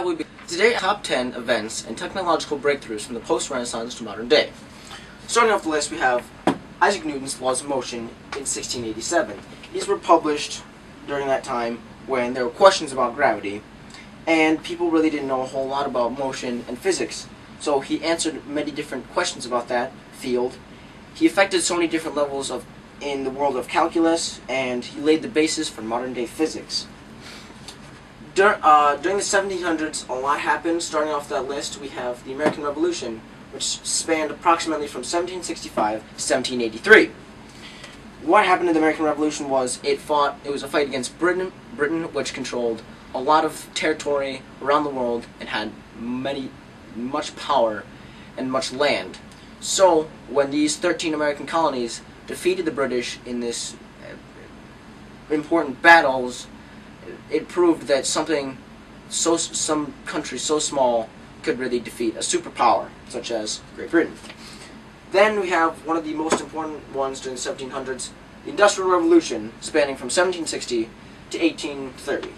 will be today top 10 events and technological breakthroughs from the post-Renaissance to modern day. Starting off the list, we have Isaac Newton's laws of motion in 1687. These were published during that time when there were questions about gravity, and people really didn't know a whole lot about motion and physics. So he answered many different questions about that field. He affected so many different levels in the world of calculus, and he laid the basis for modern-day physics. During the 1700s, a lot happened. Starting off that list, we have the American Revolution, which spanned approximately from 1765 to 1783. What happened in the American Revolution was it was a fight against Britain, which controlled a lot of territory around the world and had much power and much land. So when these 13 American colonies defeated the British in this important battles, it proved that some country so small could really defeat a superpower, such as Great Britain. Then we have one of the most important ones during the 1700s, the Industrial Revolution, spanning from 1760 to 1830.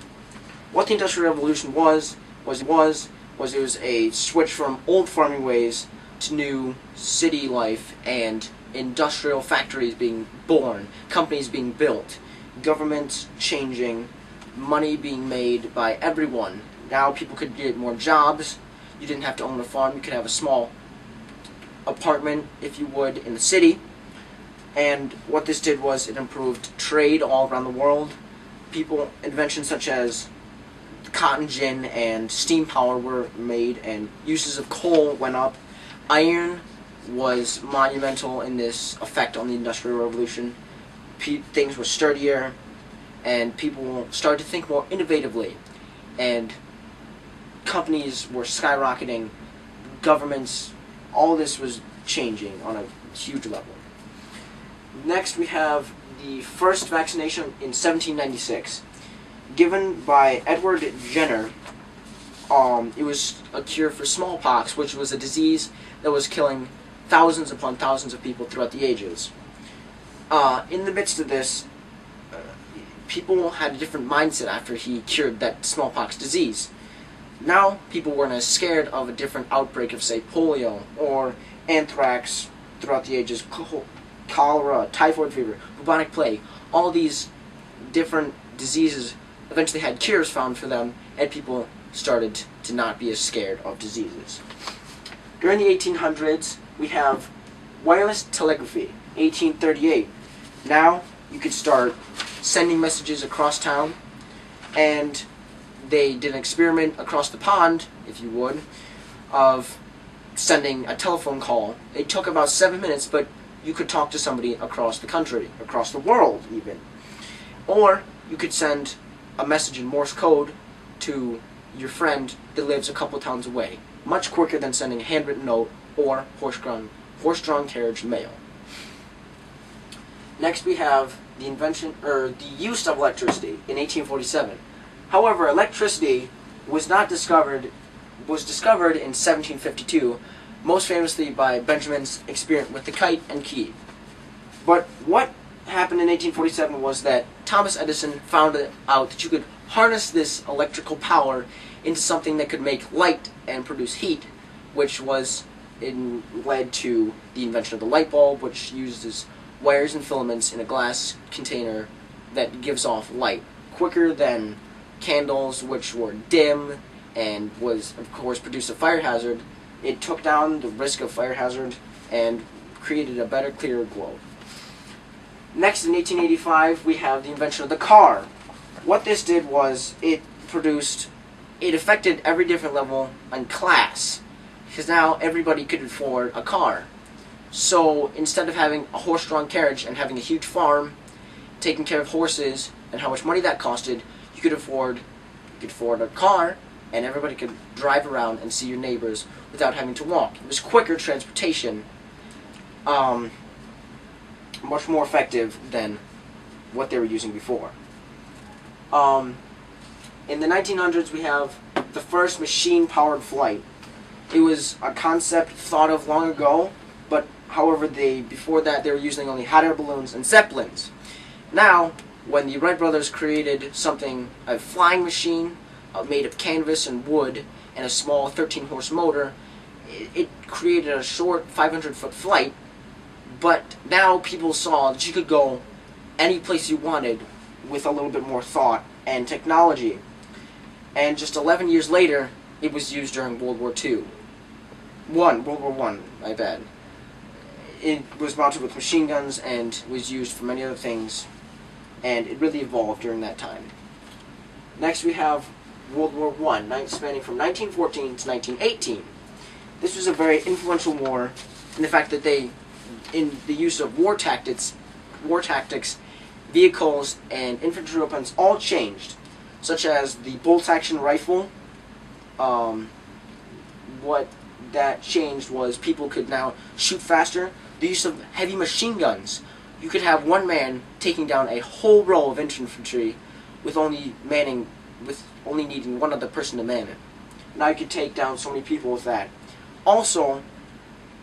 What the Industrial Revolution was it was a switch from old farming ways to new city life and industrial factories being born, companies being built, governments changing, money being made by everyone. Now people could get more jobs. You didn't have to own a farm. You could have a small apartment, if you would, in the city. And what this did was it improved trade all around the world. Inventions such as cotton gin and steam power were made, and uses of coal went up. Iron was monumental in this effect on the Industrial Revolution. Things were sturdier, and people started to think more innovatively, and companies were skyrocketing, governments, all this was changing on a huge level. Next, we have the first vaccination in 1796, given by Edward Jenner. It was a cure for smallpox, which was a disease that was killing thousands upon thousands of people throughout the ages. In the midst of this, people had a different mindset after he cured that smallpox disease. Now, people weren't as scared of a different outbreak of, say, polio or anthrax throughout the ages, cholera, typhoid fever, bubonic plague. All these different diseases eventually had cures found for them, and people started to not be as scared of diseases. During the 1800s, we have wireless telegraphy, 1838. Now, you could start sending messages across town, and they did an experiment across the pond, if you would, of sending a telephone call. It took about 7 minutes, but you could talk to somebody across the country, across the world even. Or you could send a message in Morse code to your friend that lives a couple towns away, much quicker than sending a handwritten note or horse-drawn carriage mail. Next, we have the use of electricity in 1847. However, electricity was discovered in 1752, most famously by Benjamin's experiment with the kite and key. But what happened in 1847 was that Thomas Edison found out that you could harness this electrical power into something that could make light and produce heat, which led to the invention of the light bulb, which uses wires and filaments in a glass container that gives off light quicker than candles, which were dim and of course produced a fire hazard. It took down the risk of fire hazard and created a better, clearer glow. Next, in 1885, we have the invention of the car. What this did was it affected every different level and class, because now everybody could afford a car. So instead of having a horse-drawn carriage and having a huge farm, taking care of horses, and how much money that costed, you could afford a car, and everybody could drive around and see your neighbors without having to walk. It was quicker transportation, much more effective than what they were using before. In the 1900s, we have the first machine-powered flight. It was a concept thought of long ago, but however, before that they were using only hot air balloons and zeppelins. Now, when the Wright brothers created a flying machine made of canvas and wood, and a small 13-horse motor, it created a short 500-foot flight, but now people saw that you could go any place you wanted with a little bit more thought and technology. And just 11 years later, it was used during World War II. World War One, my bad. It was mounted with machine guns and was used for many other things, and it really evolved during that time. Next we have World War I, spanning from 1914 to 1918. This was a very influential war in the fact that in the use of war tactics, vehicles, and infantry weapons all changed, such as the bolt-action rifle. What that changed was people could now shoot faster. The use of heavy machine guns. You could have one man taking down a whole row of infantry with only needing one other person to man it. Now you could take down so many people with that. Also,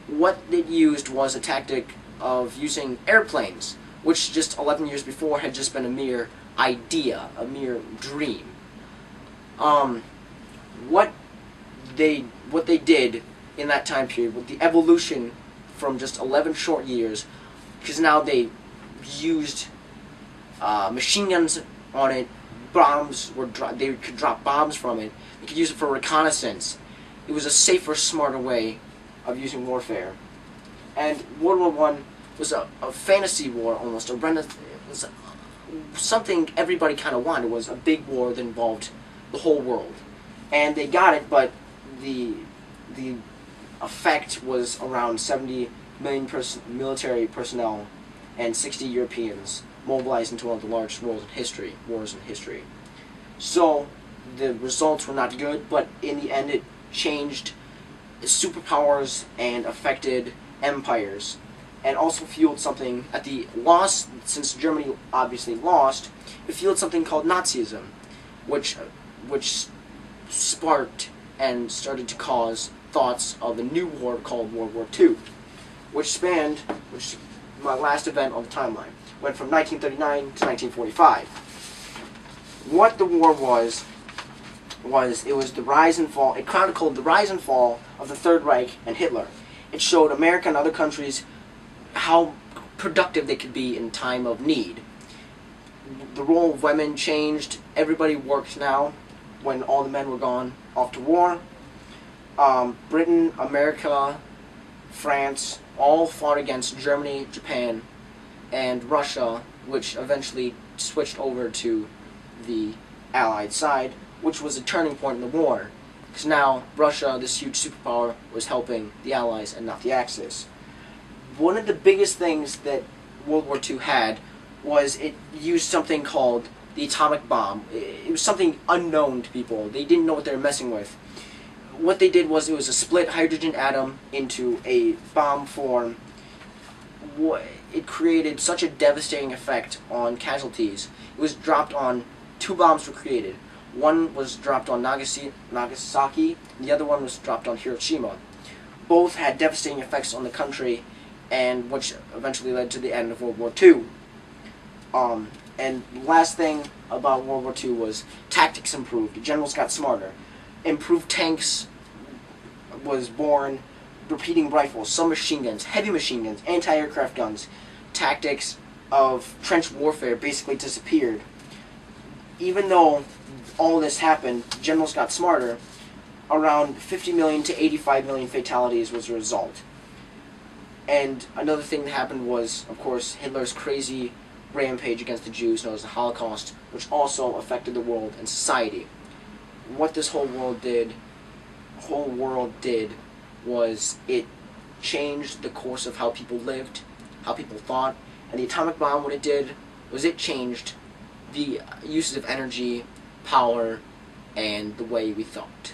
what it used was a tactic of using airplanes, which just 11 years before had just been a mere idea, a mere dream. What they did in that time period with the evolution from just 11 short years, because now they used machine guns on it, they could drop bombs from it, they could use it for reconnaissance. It was a safer, smarter way of using warfare. And World War I was a fantasy war almost, it was something everybody kind of wanted. It was a big war that involved the whole world. And they got it, but the effect was around 70 million military personnel and 60 Europeans mobilized into one of the largest wars in history. So the results were not good, but in the end it changed superpowers and affected empires, and also fueled something at the loss. Since Germany obviously lost, it fueled something called Nazism, which sparked and started to cause thoughts of a new war called World War II, which my last event on the timeline, went from 1939 to 1945. What the war was it was the rise and fall. It chronicled the rise and fall of the Third Reich and Hitler. It showed America and other countries how productive they could be in time of need. The role of women changed. Everybody worked now when all the men were gone off to war. Britain, America, France all fought against Germany, Japan, and Russia, which eventually switched over to the Allied side, which was a turning point in the war, because now Russia, this huge superpower, was helping the Allies and not the Axis. One of the biggest things that World War II had was it used something called the atomic bomb. It was something unknown to people. They didn't know what they were messing with. What they did was it was a split hydrogen atom into a bomb form. It created such a devastating effect on casualties. It was dropped on, 2 bombs were created. One was dropped on Nagasaki, and the other one was dropped on Hiroshima. Both had devastating effects on the country, and which eventually led to the end of World War II. And last thing about World War II was tactics improved. The generals got smarter. Improved tanks was born, repeating rifles, some machine guns, heavy machine guns, anti-aircraft guns. Tactics of trench warfare basically disappeared. Even though all this happened, generals got smarter. Around 50 million to 85 million fatalities was the result. And another thing that happened was, of course, Hitler's crazy rampage against the Jews, known as the Holocaust, which also affected the world and society. What this whole world did was it changed the course of how people lived, how people thought, and the atomic bomb, what it did was it changed the uses of energy, power, and the way we thought.